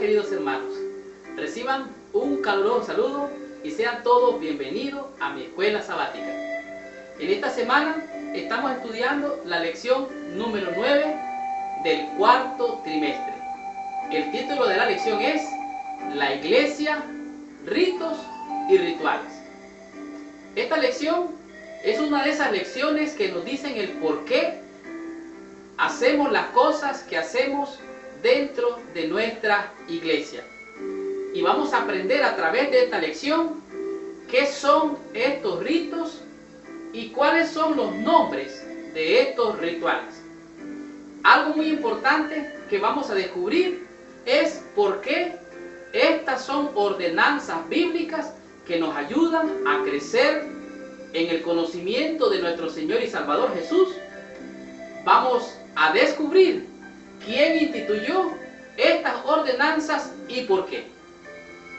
queridos hermanos, reciban un caluroso saludo y sean todos bienvenidos a mi escuela sabática. En esta semana estamos estudiando la lección número 9 del cuarto trimestre. El título de la lección es La Iglesia, ritos y rituales. Esta lección es una de esas lecciones que nos dicen el por qué hacemos las cosas que hacemos dentro de nuestra iglesia. Y vamos a aprender a través de esta lección qué son estos ritos y cuáles son los nombres de estos rituales. Algo muy importante que vamos a descubrir es por qué estas son ordenanzas bíblicas que nos ayudan a crecer en el conocimiento de nuestro Señor y Salvador Jesús. Vamos a descubrir quién instituyó estas ordenanzas y por qué.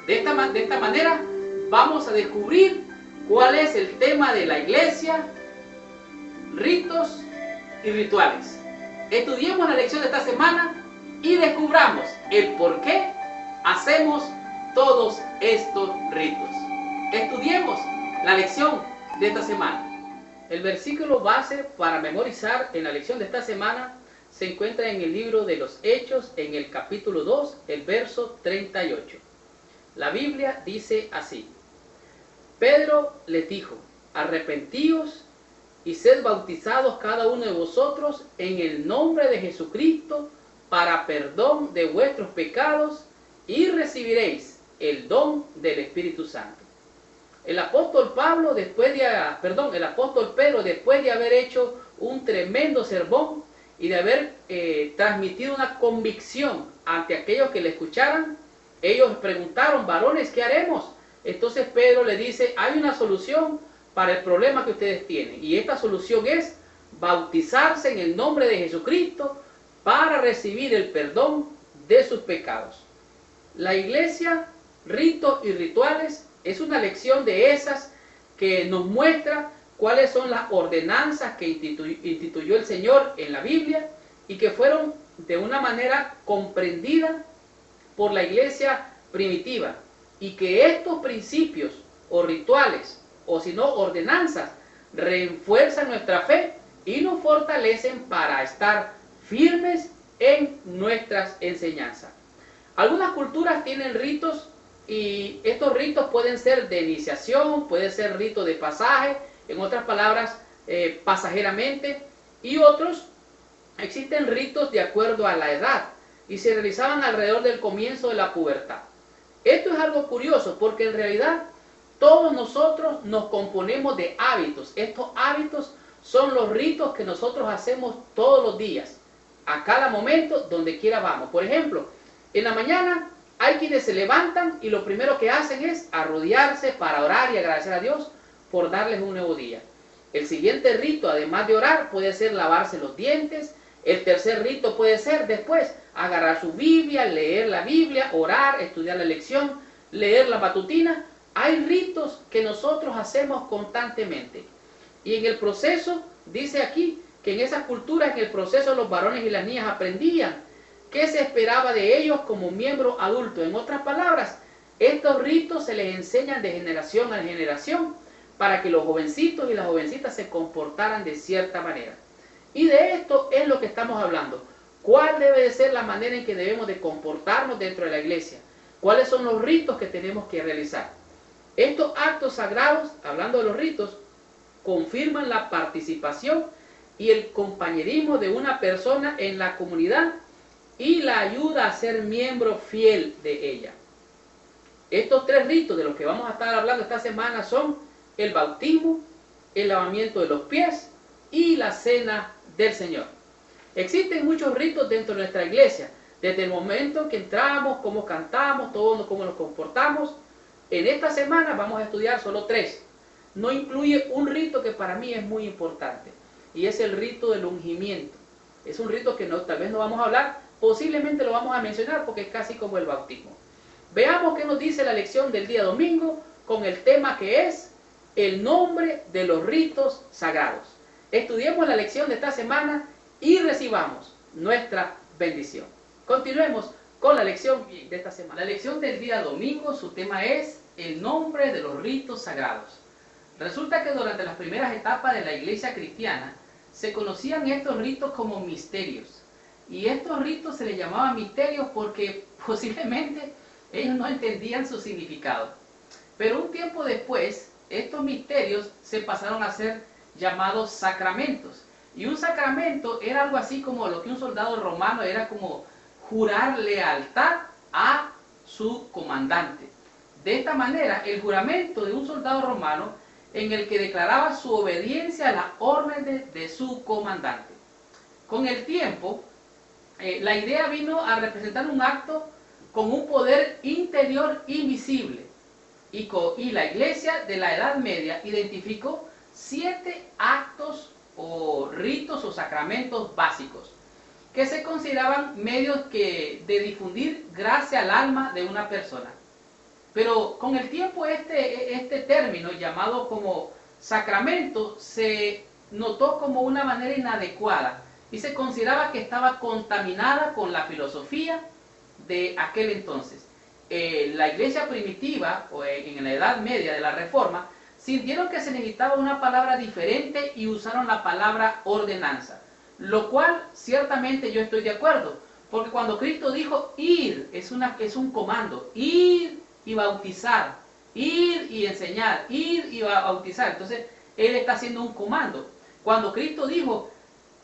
De esta manera vamos a descubrir cuál es el tema de la iglesia, ritos y rituales. Estudiemos la lección de esta semana y descubramos el por qué hacemos todos estos ritos. Estudiemos la lección de esta semana. El versículo base para memorizar en la lección de esta semana se encuentra en el libro de los Hechos, en el capítulo 2, el verso 38. La Biblia dice así: Pedro les dijo: arrepentíos y sed bautizados cada uno de vosotros en el nombre de Jesucristo para perdón de vuestros pecados y recibiréis el don del Espíritu Santo. El apóstol Pedro, después de haber hecho un tremendo sermón y de haber transmitido una convicción ante aquellos que le escucharan, ellos preguntaron: varones, ¿qué haremos? Entonces Pedro le dice: hay una solución para el problema que ustedes tienen, y esta solución es bautizarse en el nombre de Jesucristo para recibir el perdón de sus pecados. La iglesia, ritos y rituales es una lección de esas que nos muestra cuáles son las ordenanzas que instituyó el Señor en la Biblia y que fueron de una manera comprendida por la iglesia primitiva, y que estos principios o rituales, o si no ordenanzas, refuerzan nuestra fe y nos fortalecen para estar firmes en nuestras enseñanzas. Algunas culturas tienen ritos, y estos ritos pueden ser de iniciación, puede ser rito de pasaje, en otras palabras, pasajeramente, y otros existen ritos de acuerdo a la edad y se realizaban alrededor del comienzo de la pubertad. Esto es algo curioso porque en realidad todos nosotros nos componemos de hábitos. Estos hábitos son los ritos que nosotros hacemos todos los días, a cada momento, donde quiera vamos. Por ejemplo, en la mañana hay quienes se levantan y lo primero que hacen es arrodillarse para orar y agradecer a Dios por darles un nuevo día. El siguiente rito, además de orar, puede ser lavarse los dientes. El tercer rito puede ser después agarrar su Biblia, leer la Biblia, orar, estudiar la lección, leer la matutina. Hay ritos que nosotros hacemos constantemente. Y en el proceso, dice aquí, que en esas culturas, en el proceso, los varones y las niñas aprendían qué se esperaba de ellos como miembros adultos. En otras palabras, estos ritos se les enseñan de generación a generación para que los jovencitos y las jovencitas se comportaran de cierta manera. Y de esto es lo que estamos hablando. ¿Cuál debe de ser la manera en que debemos de comportarnos dentro de la iglesia? ¿Cuáles son los ritos que tenemos que realizar? Estos actos sagrados, hablando de los ritos, confirman la participación y el compañerismo de una persona en la comunidad y la ayuda a ser miembro fiel de ella. Estos tres ritos de los que vamos a estar hablando esta semana son el bautismo, el lavamiento de los pies y la cena del Señor. Existen muchos ritos dentro de nuestra iglesia, desde el momento que entramos, cómo cantamos, todo cómo nos comportamos. En esta semana vamos a estudiar solo tres. No incluye un rito que para mí es muy importante, y es el rito del ungimiento. Es un rito que tal vez no vamos a hablar, posiblemente lo vamos a mencionar porque es casi como el bautismo. Veamos qué nos dice la lección del día domingo con el tema que es el nombre de los ritos sagrados. Estudiemos la lección de esta semana y recibamos nuestra bendición. Continuemos con la lección de esta semana. La lección del día domingo, su tema es el nombre de los ritos sagrados. Resulta que durante las primeras etapas de la iglesia cristiana se conocían estos ritos como misterios. Y estos ritos se les llamaban misterios porque posiblemente ellos no entendían su significado. Pero un tiempo después, estos misterios se pasaron a ser llamados sacramentos. Y un sacramento era algo así como lo que un soldado romano era como jurar lealtad a su comandante. De esta manera, el juramento de un soldado romano en el que declaraba su obediencia a las órdenes de su comandante. Con el tiempo, la idea vino a representar un acto con un poder interior invisible. Y la iglesia de la Edad Media identificó 7 actos o ritos o sacramentos básicos que se consideraban medios de difundir gracia al alma de una persona. Pero con el tiempo este término llamado como sacramento se notó como una manera inadecuada y se consideraba que estaba contaminada con la filosofía de aquel entonces. La iglesia primitiva, o en la Edad Media de la Reforma, sintieron que se necesitaba una palabra diferente y usaron la palabra ordenanza, lo cual ciertamente yo estoy de acuerdo, porque cuando Cristo dijo ir, es un comando, ir y bautizar, ir y enseñar, ir y bautizar, entonces Él está haciendo un comando. Cuando Cristo dijo,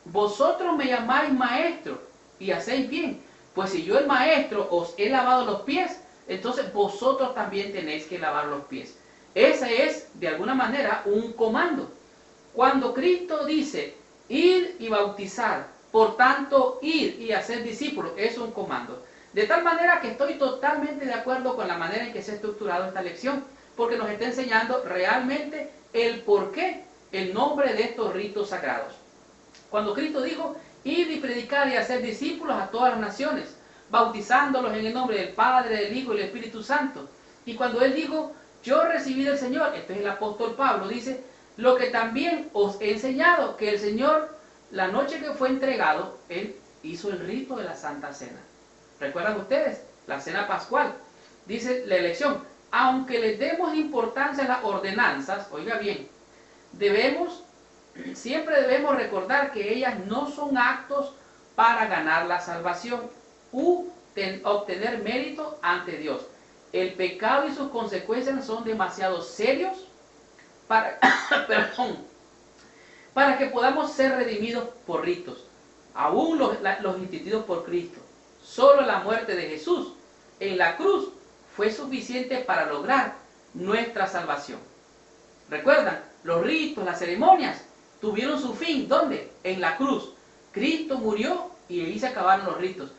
vosotros me llamáis maestro y hacéis bien, pues si yo el maestro os he lavado los pies, entonces vosotros también tenéis que lavar los pies. Ese es, de alguna manera, un comando. Cuando Cristo dice, ir y bautizar, por tanto, ir y hacer discípulos, es un comando. De tal manera que estoy totalmente de acuerdo con la manera en que se ha estructurado esta lección, porque nos está enseñando realmente el porqué, el nombre de estos ritos sagrados. Cuando Cristo dijo, ir y predicar y hacer discípulos a todas las naciones, bautizándolos en el nombre del Padre, del Hijo y del Espíritu Santo. Y cuando Él dijo, yo recibí del Señor, esto es el apóstol Pablo, dice, lo que también os he enseñado, que el Señor, la noche que fue entregado, Él hizo el rito de la Santa Cena. ¿Recuerdan ustedes? La cena pascual. Dice la elección, aunque les demos importancia a las ordenanzas, oiga bien, siempre debemos recordar que ellas no son actos para ganar la salvación u obtener mérito ante Dios. El pecado y sus consecuencias son demasiado serios para que podamos ser redimidos por ritos, aún los instituidos por Cristo. Solo la muerte de Jesús en la cruz fue suficiente para lograr nuestra salvación. ¿Recuerdan? Los ritos, las ceremonias tuvieron su fin. ¿Dónde? En la cruz. Cristo murió y ahí se acabaron los ritos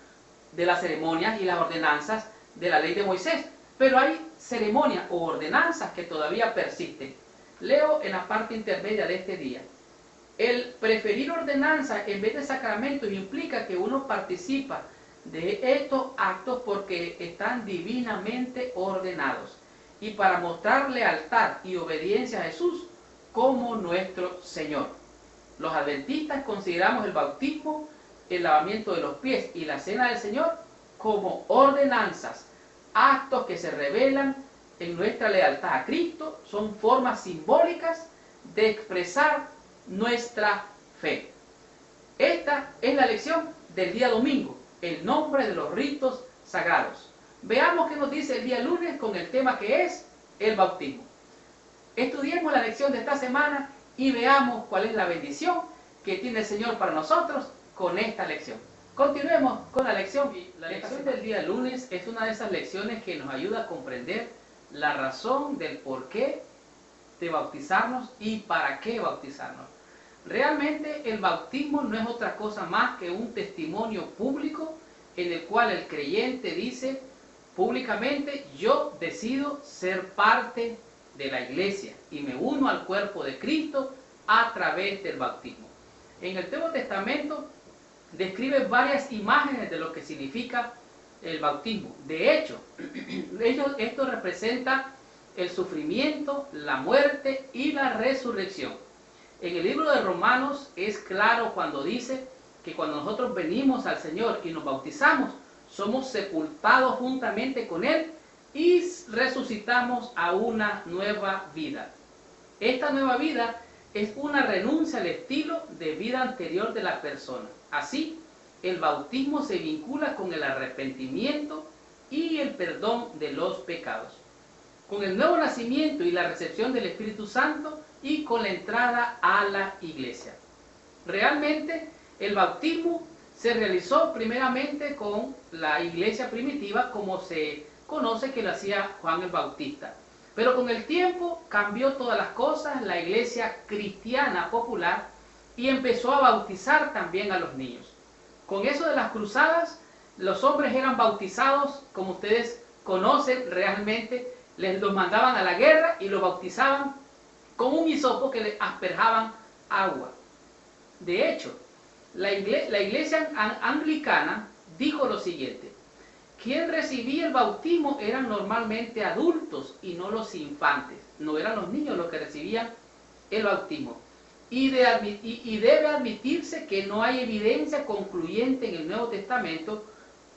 de las ceremonias y las ordenanzas de la ley de Moisés. Pero hay ceremonias o ordenanzas que todavía persisten. Leo en la parte intermedia de este día. El preferir ordenanzas en vez de sacramentos implica que uno participa de estos actos porque están divinamente ordenados y para mostrar lealtad y obediencia a Jesús como nuestro Señor. Los adventistas consideramos el bautismo, el lavamiento de los pies y la cena del Señor como ordenanzas, actos que se revelan en nuestra lealtad a Cristo, son formas simbólicas de expresar nuestra fe. Esta es la lección del día domingo, el nombre de los ritos sagrados. Veamos qué nos dice el día lunes con el tema que es el bautismo. Estudiemos la lección de esta semana y veamos cuál es la bendición que tiene el Señor para nosotros con esta lección. Continuemos con la lección. La lección del día lunes es una de esas lecciones que nos ayuda a comprender la razón del por qué de bautizarnos y para qué bautizarnos. Realmente el bautismo no es otra cosa más que un testimonio público en el cual el creyente dice públicamente, yo decido ser parte de la iglesia y me uno al cuerpo de Cristo a través del bautismo. En el Nuevo Testamento describe varias imágenes de lo que significa el bautismo. De hecho, esto representa el sufrimiento, la muerte y la resurrección. En el libro de Romanos es claro cuando dice que cuando nosotros venimos al Señor y nos bautizamos, somos sepultados juntamente con Él y resucitamos a una nueva vida. Esta nueva vida es una renuncia al estilo de vida anterior de la persona. Así, el bautismo se vincula con el arrepentimiento y el perdón de los pecados, con el nuevo nacimiento y la recepción del Espíritu Santo y con la entrada a la iglesia. Realmente, el bautismo se realizó primeramente con la iglesia primitiva, como se conoce que lo hacía Juan el Bautista. Pero con el tiempo cambió todas las cosas, la iglesia cristiana popular, y empezó a bautizar también a los niños. Con eso de las cruzadas, los hombres eran bautizados, como ustedes conocen realmente, los mandaban a la guerra y los bautizaban con un hisopo que le asperjaban agua. De hecho, la iglesia anglicana dijo lo siguiente: quien recibía el bautismo eran normalmente adultos y no los infantes, no eran los niños los que recibían el bautismo. Y debe admitirse que no hay evidencia concluyente en el Nuevo Testamento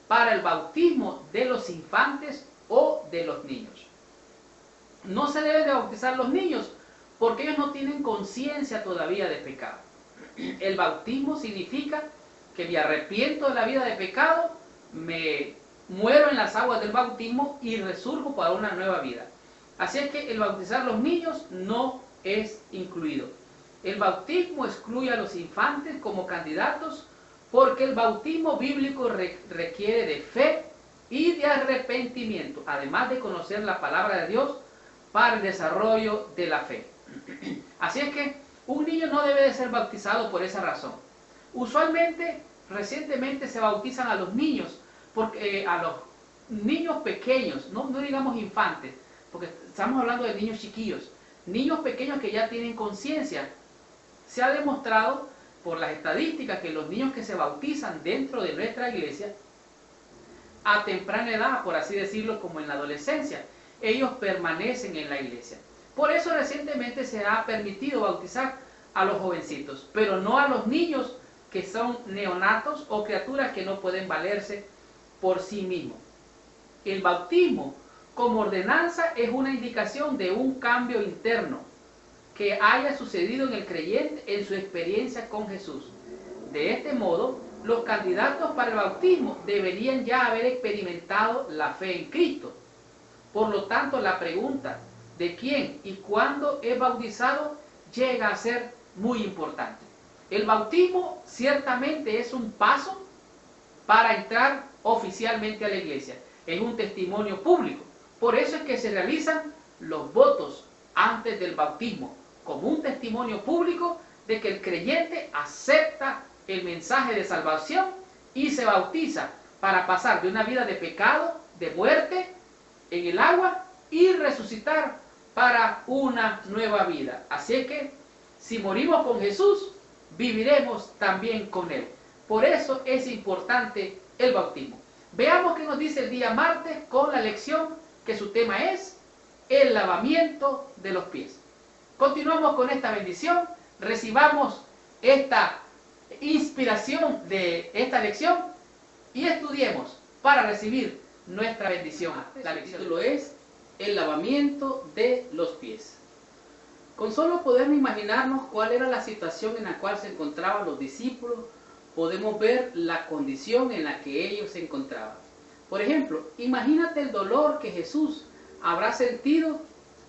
para el bautismo de los infantes o de los niños. No se debe de bautizar los niños porque ellos no tienen conciencia todavía de pecado. El bautismo significa que me arrepiento de la vida de pecado, me muero en las aguas del bautismo y resurjo para una nueva vida. Así es que el bautizar a los niños no es incluido. El bautismo excluye a los infantes como candidatos porque el bautismo bíblico requiere de fe y de arrepentimiento, además de conocer la palabra de Dios para el desarrollo de la fe. Así es que un niño no debe de ser bautizado por esa razón. Usualmente, recientemente se bautizan a los niños, porque a los niños pequeños, no digamos infantes, porque estamos hablando de niños chiquillos, niños pequeños que ya tienen conciencia. Se ha demostrado por las estadísticas que los niños que se bautizan dentro de nuestra iglesia, a temprana edad, por así decirlo, como en la adolescencia, ellos permanecen en la iglesia. Por eso recientemente se ha permitido bautizar a los jovencitos, pero no a los niños que son neonatos o criaturas que no pueden valerse por sí mismos. El bautismo como ordenanza es una indicación de un cambio interno que haya sucedido en el creyente en su experiencia con Jesús. De este modo, los candidatos para el bautismo deberían ya haber experimentado la fe en Cristo. Por lo tanto, la pregunta de quién y cuándo es bautizado llega a ser muy importante. El bautismo ciertamente es un paso para entrar oficialmente a la iglesia. Es un testimonio público. Por eso es que se realizan los votos antes del bautismo, como un testimonio público de que el creyente acepta el mensaje de salvación y se bautiza para pasar de una vida de pecado, de muerte en el agua y resucitar para una nueva vida. Así es que si morimos con Jesús, viviremos también con Él. Por eso es importante el bautismo. Veamos qué nos dice el día martes con la lección que su tema es el lavamiento de los pies. Continuamos con esta bendición, recibamos esta inspiración de esta lección y estudiemos para recibir nuestra bendición. La lección es el lavamiento de los pies. Con solo poder imaginarnos cuál era la situación en la cual se encontraban los discípulos, podemos ver la condición en la que ellos se encontraban. Por ejemplo, imagínate el dolor que Jesús habrá sentido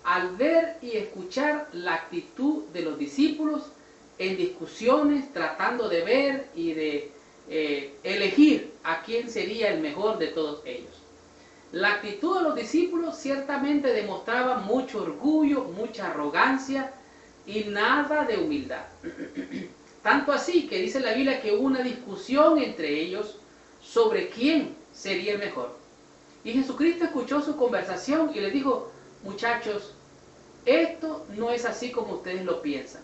al ver y escuchar la actitud de los discípulos en discusiones, tratando de ver y de elegir a quién sería el mejor de todos ellos. La actitud de los discípulos ciertamente demostraba mucho orgullo, mucha arrogancia y nada de humildad. Tanto así que dice la Biblia que hubo una discusión entre ellos sobre quién sería el mejor. Y Jesucristo escuchó su conversación y les dijo: muchachos, esto no es así como ustedes lo piensan.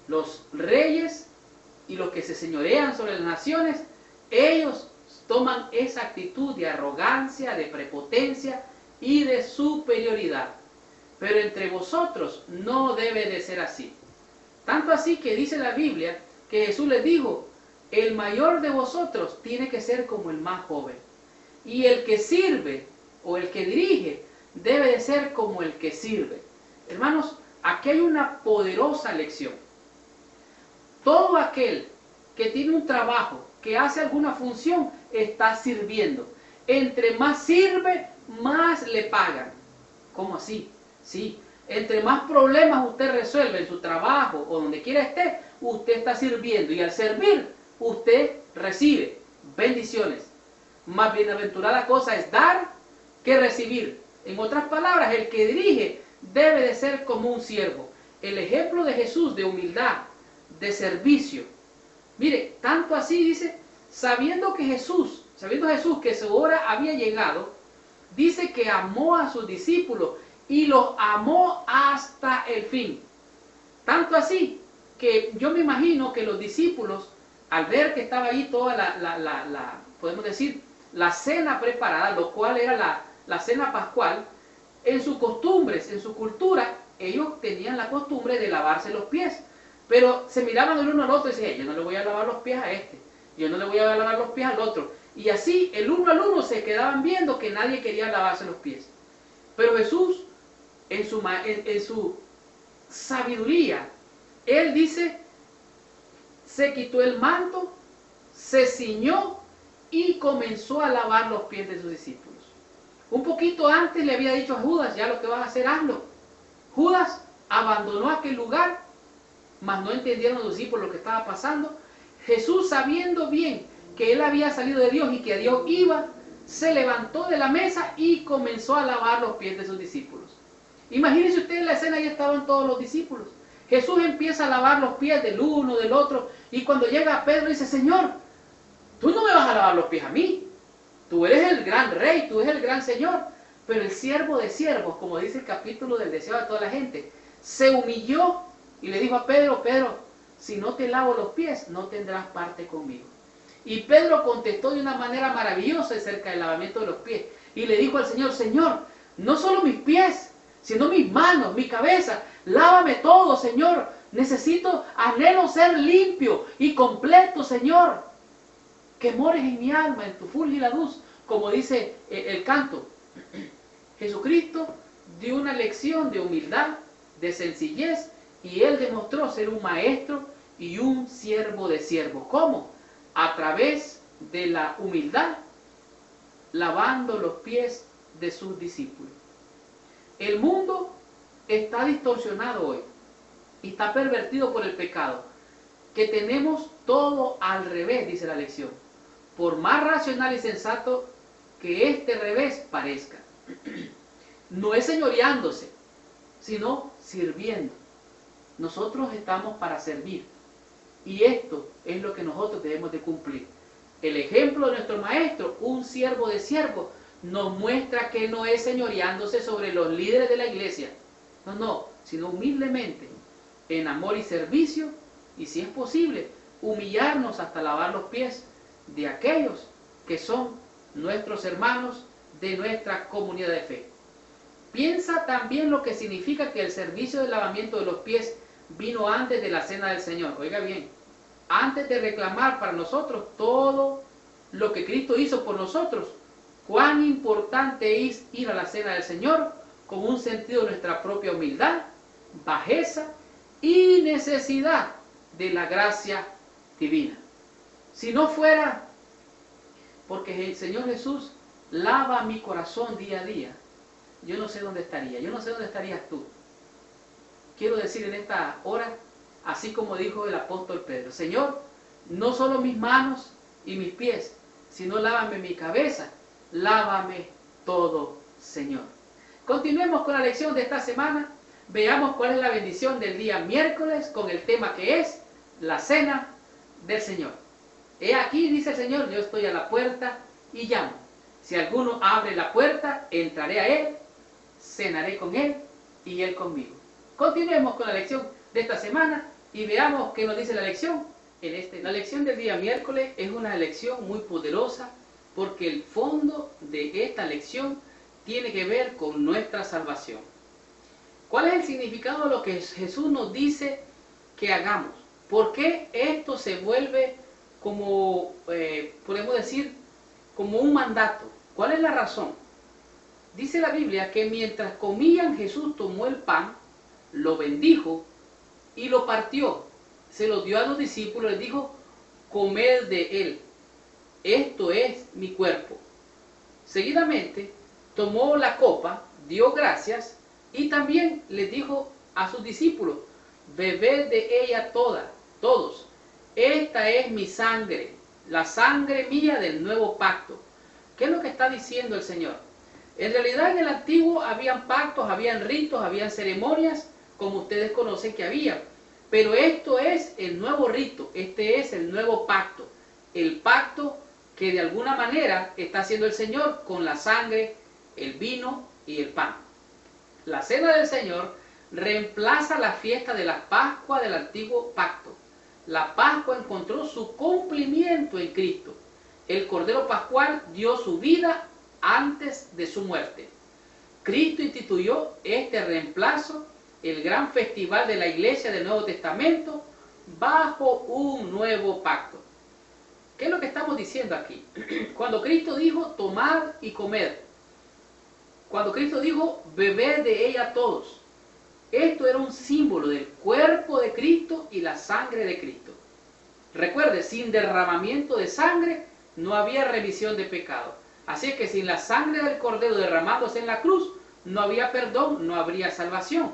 Los reyes y los que se señorean sobre las naciones, ellos toman esa actitud de arrogancia, de prepotencia y de superioridad. Pero entre vosotros no debe de ser así. Tanto así que dice la Biblia que Jesús les dijo: el mayor de vosotros tiene que ser como el más joven. Y el que sirve o el que dirige debe de ser como el que sirve. Hermanos, aquí hay una poderosa lección. Todo aquel que tiene un trabajo, que hace alguna función, está sirviendo. Entre más sirve, más le pagan. ¿Cómo así? Sí. Entre más problemas usted resuelve en su trabajo o donde quiera esté, usted está sirviendo. Y al servir, usted recibe bendiciones. Más bienaventurada cosa es dar que recibir. En otras palabras, el que dirige debe de ser como un siervo. El ejemplo de Jesús de humildad, de servicio. Mire, tanto así dice, sabiendo Jesús que su hora había llegado, dice que amó a sus discípulos y los amó hasta el fin. Tanto así que yo me imagino que los discípulos, al ver que estaba ahí toda podemos decir, la cena preparada, lo cual era la cena pascual, en sus costumbres, en su cultura, ellos tenían la costumbre de lavarse los pies. Pero se miraban el uno al otro y decían, yo no le voy a lavar los pies a este, yo no le voy a lavar los pies al otro. Y así, el uno al uno se quedaban viendo que nadie quería lavarse los pies. Pero Jesús, en su sabiduría, Él dice, se quitó el manto, se ciñó y comenzó a lavar los pies de sus discípulos. Un poquito antes le había dicho a Judas, ya lo que vas a hacer, hazlo. Judas abandonó aquel lugar, mas no entendieron los discípulos lo que estaba pasando. Jesús, sabiendo bien que él había salido de Dios y que a Dios iba, se levantó de la mesa y comenzó a lavar los pies de sus discípulos. Imagínense ustedes la escena, ya estaban todos los discípulos. Jesús empieza a lavar los pies del uno, del otro, y cuando llega Pedro dice, Señor, tú no me vas a lavar los pies a mí. Tú eres el gran rey, tú eres el gran Señor. Pero el siervo de siervos, como dice el capítulo del deseo de toda la gente, se humilló y le dijo a Pedro, Pedro, si no te lavo los pies, no tendrás parte conmigo. Y Pedro contestó de una manera maravillosa acerca del lavamiento de los pies. Y le dijo al Señor, Señor, no solo mis pies, sino mis manos, mi cabeza, lávame todo, Señor. Necesito, anhelo ser limpio y completo, Señor. Que mores en mi alma, en tu fulgida luz, como dice el canto. Jesucristo dio una lección de humildad, de sencillez, y Él demostró ser un maestro y un siervo de siervos. ¿Cómo? A través de la humildad, lavando los pies de sus discípulos. El mundo está distorsionado hoy y está pervertido por el pecado, que tenemos todo al revés, dice la lección, por más racional y sensato que este revés parezca. No es señoreándose, sino sirviendo. Nosotros estamos para servir, y esto es lo que nosotros debemos de cumplir. El ejemplo de nuestro maestro, un siervo de siervo, nos muestra que no es señoreándose sobre los líderes de la iglesia, no, sino humildemente, en amor y servicio, y si es posible, humillarnos hasta lavar los pies de aquellos que son nuestros hermanos de nuestra comunidad de fe. Piensa también lo que significa que el servicio del lavamiento de los pies vino antes de la cena del Señor. Oiga bien, antes de reclamar para nosotros todo lo que Cristo hizo por nosotros, cuán importante es ir a la cena del Señor con un sentido de nuestra propia humildad, bajeza y necesidad de la gracia divina. Si no fuera porque el Señor Jesús lava mi corazón día a día, yo no sé dónde estaría, yo no sé dónde estarías tú. Quiero decir en esta hora, así como dijo el apóstol Pedro, Señor, no solo mis manos y mis pies, sino lávame mi cabeza, lávame todo, Señor. Continuemos con la lección de esta semana, veamos cuál es la bendición del día miércoles con el tema que es la cena del Señor. He aquí, dice el Señor, yo estoy a la puerta y llamo. Si alguno abre la puerta, entraré a él, cenaré con él y él conmigo. Continuemos con la lección de esta semana y veamos qué nos dice la lección. La lección del día miércoles es una lección muy poderosa porque el fondo de esta lección tiene que ver con nuestra salvación. ¿Cuál es el significado de lo que Jesús nos dice que hagamos? ¿Por qué esto se vuelve como, podemos decir, como un mandato, ¿Cuál es la razón? Dice la Biblia que mientras comían, Jesús tomó el pan, lo bendijo y lo partió. Se lo dio a los discípulos, les dijo, comed de él. Esto es mi cuerpo. Seguidamente tomó la copa, dio gracias y también les dijo a sus discípulos, bebed de ella todos. Esta es mi sangre, la sangre mía del nuevo pacto. ¿Qué es lo que está diciendo el Señor? En realidad en el antiguo habían pactos, habían ritos, habían ceremonias, como ustedes conocen que había. Pero esto es el nuevo rito, este es el nuevo pacto. El pacto que de alguna manera está haciendo el Señor con la sangre, el vino y el pan. La cena del Señor reemplaza la fiesta de la Pascua del antiguo pacto. La Pascua encontró su cumplimiento en Cristo. El Cordero Pascual dio su vida antes de su muerte. Cristo instituyó este reemplazo, el gran festival de la Iglesia del Nuevo Testamento, bajo un nuevo pacto. ¿Qué es lo que estamos diciendo aquí? Cuando Cristo dijo, tomad y comed. Cuando Cristo dijo, bebed de ella todos. Esto era un símbolo del cuerpo de Cristo y la sangre de Cristo. Recuerde, sin derramamiento de sangre no había remisión de pecado. Así que sin la sangre del Cordero derramándose en la cruz, no había perdón, no habría salvación.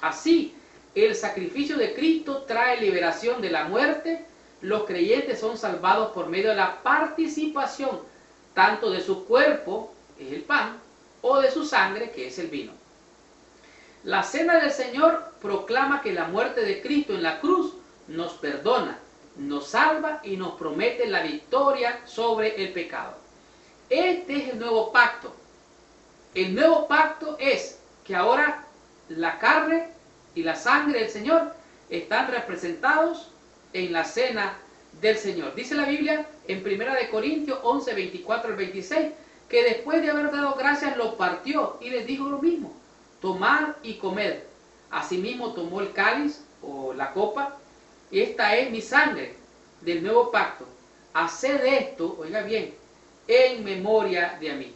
Así, el sacrificio de Cristo trae liberación de la muerte. Los creyentes son salvados por medio de la participación tanto de su cuerpo, que es el pan, o de su sangre, que es el vino. La cena del Señor proclama que la muerte de Cristo en la cruz nos perdona, nos salva y nos promete la victoria sobre el pecado. Este es el nuevo pacto. El nuevo pacto es que ahora la carne y la sangre del Señor están representados en la cena del Señor. Dice la Biblia en 1 Corintios 11, 24 al 26, que después de haber dado gracias lo partió y les dijo lo mismo, tomad y comed. Asimismo tomó el cáliz o la copa, y esta es mi sangre del nuevo pacto. Haced esto, oiga bien, en memoria de mí.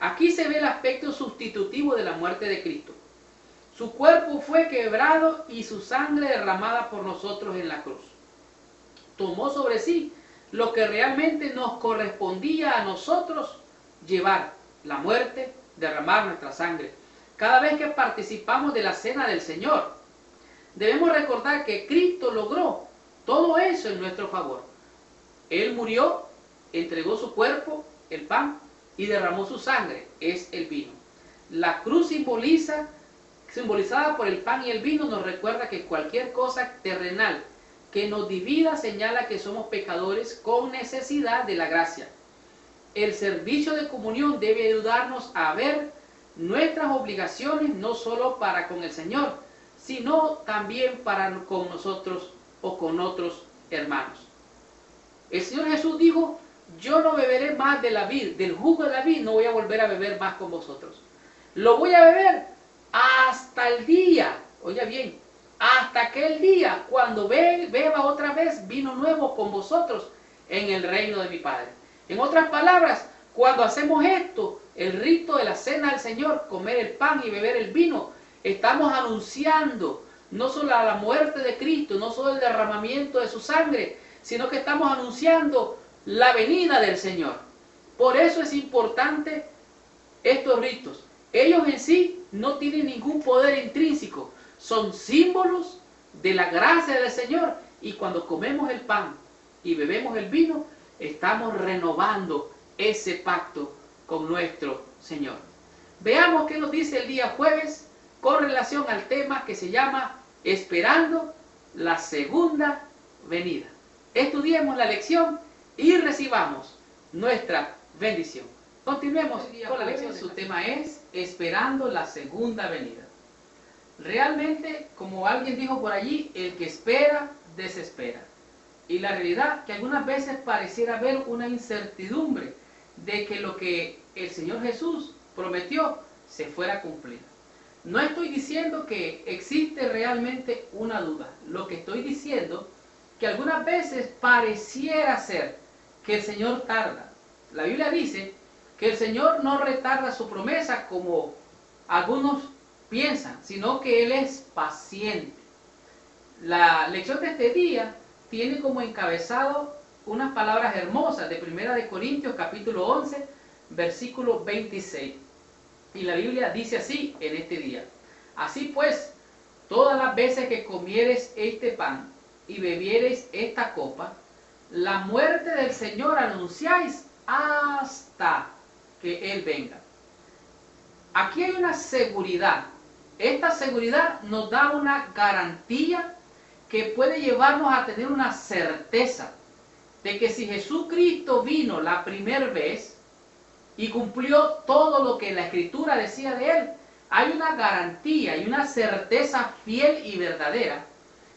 Aquí se ve el aspecto sustitutivo de la muerte de Cristo. Su cuerpo fue quebrado y su sangre derramada por nosotros en la cruz. Tomó sobre sí lo que realmente nos correspondía a nosotros llevar, la muerte, derramar nuestra sangre. Cada vez que participamos de la cena del Señor, debemos recordar que Cristo logró todo eso en nuestro favor. Él murió, entregó su cuerpo, el pan, y derramó su sangre, es el vino. La cruz simbolizada por el pan y el vino, nos recuerda que cualquier cosa terrenal que nos divida señala que somos pecadores con necesidad de la gracia. El servicio de comunión debe ayudarnos a ver nuestras obligaciones no solo para con el Señor, sino también para con nosotros o con otros hermanos. El Señor Jesús dijo, yo no beberé más de la vid, del jugo de la vid, no voy a volver a beber más con vosotros. Lo voy a beber hasta el día, oiga bien, hasta aquel día cuando beba otra vez vino nuevo con vosotros en el reino de mi Padre. En otras palabras, cuando hacemos esto, el rito de la cena del Señor, comer el pan y beber el vino, estamos anunciando no solo la muerte de Cristo, no solo el derramamiento de su sangre, sino que estamos anunciando la venida del Señor. Por eso es importante estos ritos. Ellos en sí no tienen ningún poder intrínseco, son símbolos de la gracia del Señor, y cuando comemos el pan y bebemos el vino, estamos renovando ese pacto con nuestro Señor. Veamos qué nos dice el día jueves con relación al tema que se llama Esperando la segunda venida. Estudiemos la lección y recibamos nuestra bendición. Continuemos con la lección. Su tema es Esperando la segunda venida. Realmente, como alguien dijo por allí, el que espera, desespera. Y la realidad que algunas veces pareciera haber una incertidumbre de que lo que el Señor Jesús prometió se fuera a cumplir. No estoy diciendo que existe realmente una duda. Lo que estoy diciendo que algunas veces pareciera ser que el Señor tarda. La Biblia dice que el Señor no retarda su promesa como algunos piensan, sino que Él es paciente. La lección de este día tiene como encabezado unas palabras hermosas de 1 Corintios capítulo 11, versículo 26. Y la Biblia dice así en este día: así pues, todas las veces que comiereis este pan y bebiereis esta copa, la muerte del Señor anunciáis hasta que Él venga. Aquí hay una seguridad. Esta seguridad nos da una garantía que puede llevarnos a tener una certeza de que si Jesucristo vino la primera vez y cumplió todo lo que la Escritura decía de Él, hay una garantía y una certeza fiel y verdadera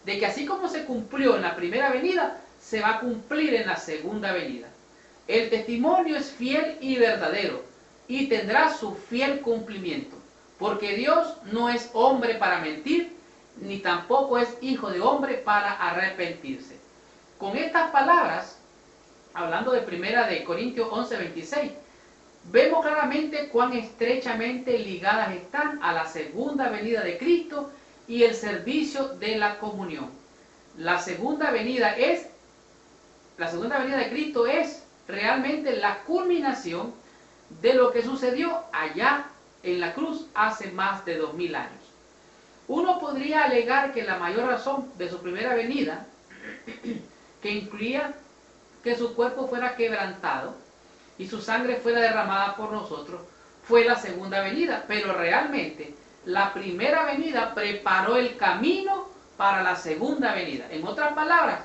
de que así como se cumplió en la primera venida, se va a cumplir en la segunda venida. El testimonio es fiel y verdadero y tendrá su fiel cumplimiento, porque Dios no es hombre para mentir, ni tampoco es hijo de hombre para arrepentirse. Con estas palabras, hablando de 1 Corintios 11, 26, vemos claramente cuán estrechamente ligadas están a la segunda venida de Cristo y el servicio de la comunión. La segunda venida de Cristo es realmente la culminación de lo que sucedió allá en la cruz hace más de 2000 años. Uno podría alegar que la mayor razón de su primera venida, que incluía que su cuerpo fuera quebrantado y su sangre fuera derramada por nosotros, fue la segunda venida, pero realmente la primera venida preparó el camino para la segunda venida. En otras palabras,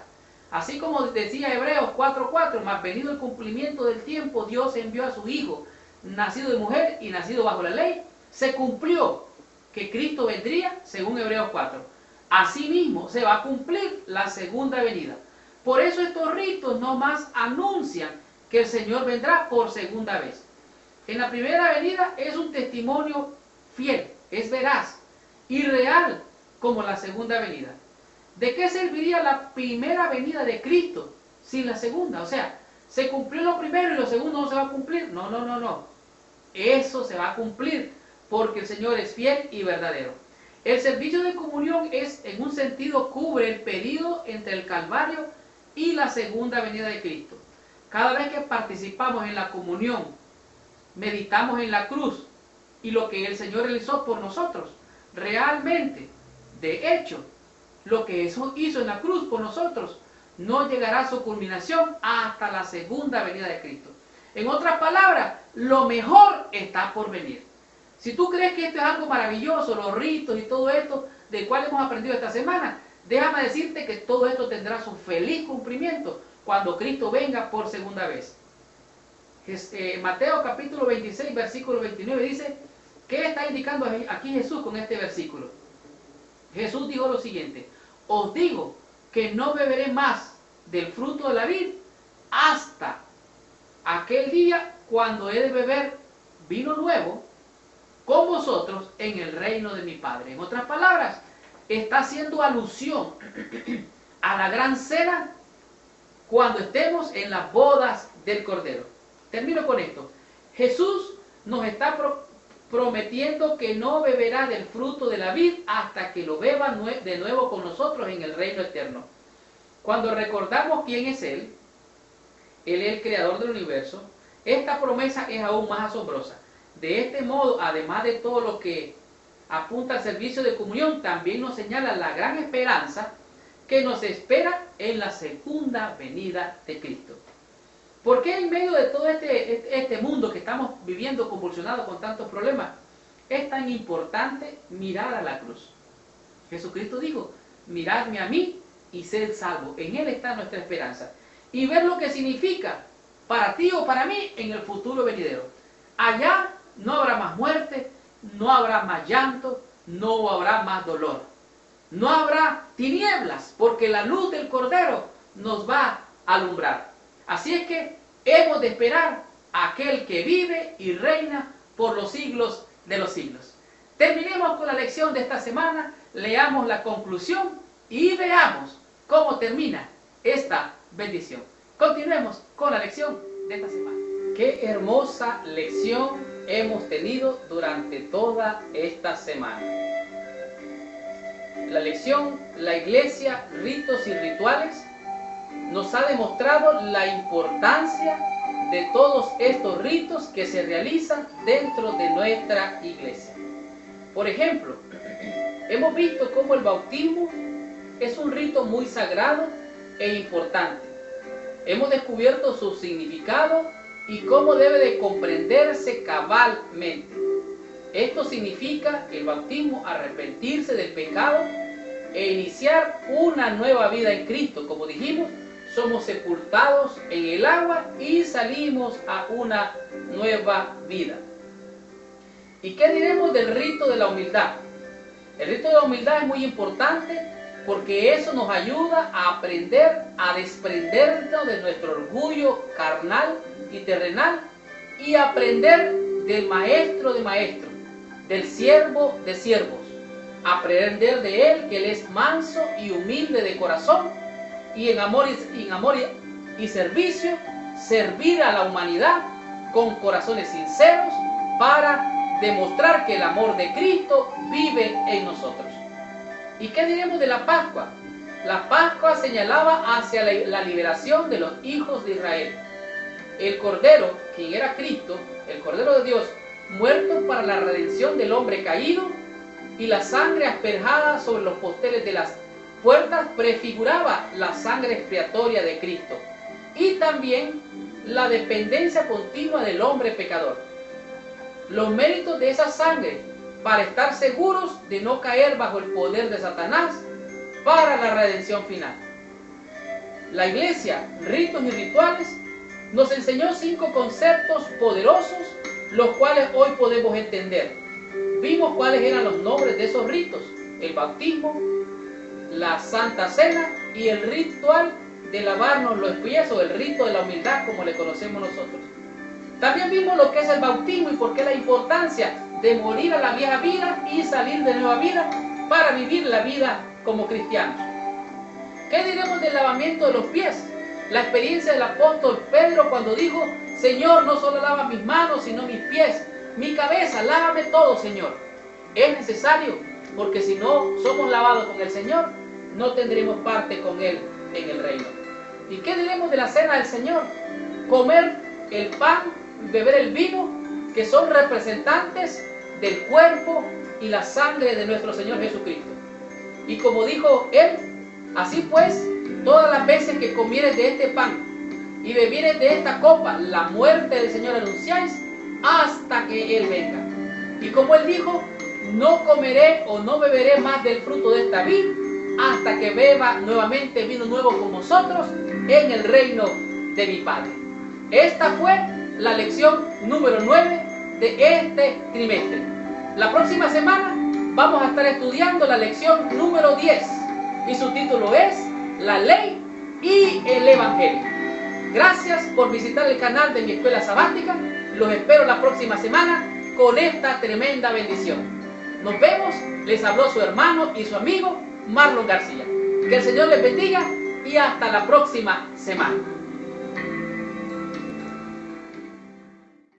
así como decía Hebreos 4:4, más venido el cumplimiento del tiempo, Dios envió a su Hijo, nacido de mujer y nacido bajo la ley, se cumplió que Cristo vendría según Hebreos 4. Asimismo se va a cumplir la segunda venida. Por eso estos ritos no más anuncian que el Señor vendrá por segunda vez. En la primera venida es un testimonio fiel, es veraz y real como la segunda venida. ¿De qué serviría la primera venida de Cristo sin la segunda? O sea, se cumplió lo primero y lo segundo no se va a cumplir. No. Eso se va a cumplir porque el Señor es fiel y verdadero. El servicio de comunión es, en un sentido, cubre el periodo entre el Calvario y la segunda venida de Cristo. Cada vez que participamos en la comunión, meditamos en la cruz y lo que el Señor realizó por nosotros. Realmente, de hecho, lo que eso hizo en la cruz por nosotros no llegará a su culminación hasta la segunda venida de Cristo. En otras palabras, lo mejor está por venir. Si tú crees que esto es algo maravilloso, los ritos y todo esto del cual hemos aprendido esta semana, déjame decirte que todo esto tendrá su feliz cumplimiento cuando Cristo venga por segunda vez. Mateo capítulo 26, versículo 29 dice, ¿qué está indicando aquí Jesús con este versículo? Jesús dijo lo siguiente: os digo que no beberé más del fruto de la vid hasta aquel día cuando he de beber vino nuevo con vosotros en el reino de mi Padre. En otras palabras, está haciendo alusión a la gran cena cuando estemos en las bodas del Cordero. Termino con esto. Jesús nos está prometiendo que no beberá del fruto de la vid hasta que lo beba de nuevo con nosotros en el reino eterno. Cuando recordamos quién es Él es el creador del universo, esta promesa es aún más asombrosa. De este modo, además de todo lo que apunta al servicio de comunión, también nos señala la gran esperanza que nos espera en la segunda venida de Cristo. ¿Por qué en medio de todo este mundo que estamos viviendo convulsionado con tantos problemas es tan importante mirar a la cruz? Jesucristo dijo, miradme a mí y sed salvo. En Él está nuestra esperanza. Y ver lo que significa para ti o para mí en el futuro venidero. Allá no habrá más muerte, no habrá más llanto, no habrá más dolor. No habrá tinieblas, porque la luz del Cordero nos va a alumbrar. Así es que hemos de esperar a aquel que vive y reina por los siglos de los siglos. Terminemos con la lección de esta semana, leamos la conclusión y veamos cómo termina esta bendición. Continuemos con la lección de esta semana. Qué hermosa lección hemos tenido durante toda esta semana. La lección, la iglesia, ritos y rituales, nos ha demostrado la importancia de todos estos ritos que se realizan dentro de nuestra iglesia. Por ejemplo, hemos visto cómo el bautismo es un rito muy sagrado e importante. Hemos descubierto su significado y cómo debe de comprenderse cabalmente. Esto significa el bautismo, arrepentirse del pecado e iniciar una nueva vida en Cristo. Como dijimos, somos sepultados en el agua y salimos a una nueva vida. ¿Y qué diremos del rito de la humildad? El rito de la humildad es muy importante porque eso nos ayuda a aprender a desprendernos de nuestro orgullo carnal y terrenal y aprender del maestro de maestros, del siervo de siervos, aprender de él que él es manso y humilde de corazón y en amor y servicio servir a la humanidad con corazones sinceros para demostrar que el amor de Cristo vive en nosotros. ¿Y qué diremos de la Pascua? La Pascua señalaba hacia la liberación de los hijos de Israel. El Cordero, quien era Cristo, el Cordero de Dios, muerto para la redención del hombre caído, y la sangre asperjada sobre los posteles de las puertas prefiguraba la sangre expiatoria de Cristo y también la dependencia continua del hombre pecador. Los méritos de esa sangre para estar seguros de no caer bajo el poder de Satanás para la redención final. La iglesia, ritos y rituales, nos enseñó 5 conceptos poderosos, los cuales hoy podemos entender. Vimos cuáles eran los nombres de esos ritos: el bautismo, la Santa Cena y el ritual de lavarnos los pies, o el rito de la humildad, como le conocemos nosotros. También vimos lo que es el bautismo y por qué la importancia de morir a la vieja vida y salir de nueva vida para vivir la vida como cristianos. ¿Qué diremos del lavamiento de los pies? La experiencia del apóstol Pedro cuando dijo: Señor, no solo lava mis manos, sino mis pies, mi cabeza, lávame todo, Señor. Es necesario, porque si no somos lavados con el Señor, no tendremos parte con Él en el reino. ¿Y qué diremos de la cena del Señor? Comer el pan, beber el vino, que son representantes del cuerpo y la sangre de nuestro Señor Jesucristo. Y como dijo Él: así pues, todas las veces que comieres de este pan y bebieres de esta copa, la muerte del Señor anunciáis hasta que Él venga. Y como Él dijo: no comeré o no beberé más del fruto de esta vid hasta que beba nuevamente vino nuevo con vosotros en el reino de mi Padre. Esta fue la lección número 9 de este trimestre. La próxima semana vamos a estar estudiando la lección número 10 y su título es La Ley y el Evangelio. Gracias por visitar el canal de mi escuela sabática. Los espero la próxima semana con esta tremenda bendición. Nos vemos. Les habló su hermano y su amigo Marlon García. Que el Señor les bendiga y hasta la próxima semana.